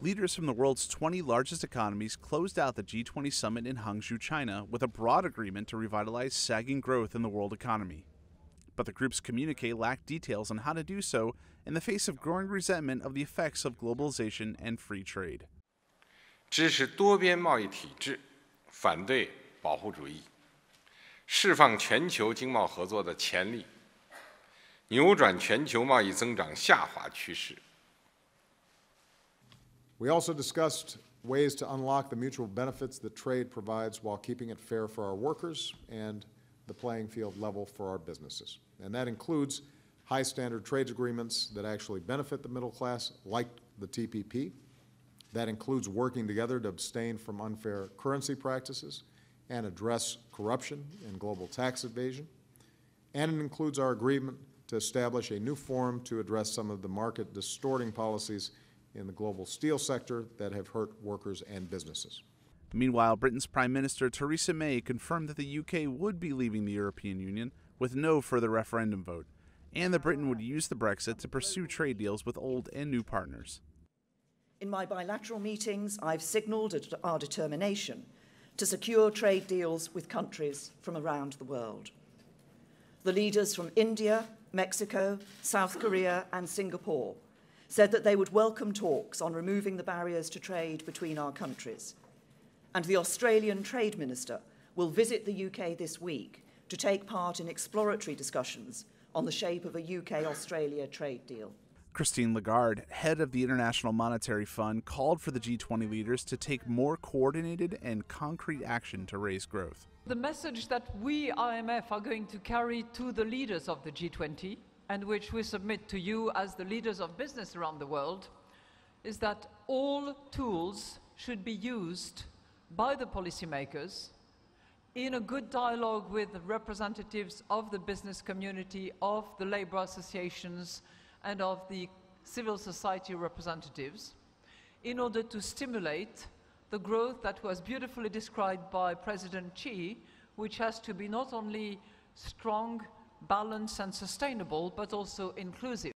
Leaders from the world's 20 largest economies closed out the G20 summit in Hangzhou, China, with a broad agreement to revitalize sagging growth in the world economy. But the group's communique lacked details on how to do so in the face of growing resentment of the effects of globalization and free trade. 支持多边贸易体制，反对保护主义，释放全球经贸合作的潜力，扭转全球贸易增长下滑趋势。 We also discussed ways to unlock the mutual benefits that trade provides while keeping it fair for our workers and the playing field level for our businesses. And that includes high standard trade agreements that actually benefit the middle class, like the TPP. That includes working together to abstain from unfair currency practices and address corruption and global tax evasion. And it includes our agreement to establish a new forum to address some of the market distorting policies in the global steel sector that have hurt workers and businesses. Meanwhile, Britain's Prime Minister Theresa May confirmed that the UK would be leaving the European Union with no further referendum vote, and that Britain would use the Brexit to pursue trade deals with old and new partners. In my bilateral meetings, I've signalled our determination to secure trade deals with countries from around the world. The leaders from India, Mexico, South Korea and Singapore said that they would welcome talks on removing the barriers to trade between our countries. And the Australian Trade Minister will visit the UK this week to take part in exploratory discussions on the shape of a UK-Australia trade deal. Christine Lagarde, head of the International Monetary Fund, called for the G20 leaders to take more coordinated and concrete action to raise growth. The message that we, IMF, are going to carry to the leaders of the G20, and which we submit to you as the leaders of business around the world, is that all tools should be used by the policymakers in a good dialogue with the representatives of the business community, of the labor associations, and of the civil society representatives, in order to stimulate the growth that was beautifully described by President Xi, which has to be not only strong, balanced and sustainable, but also inclusive.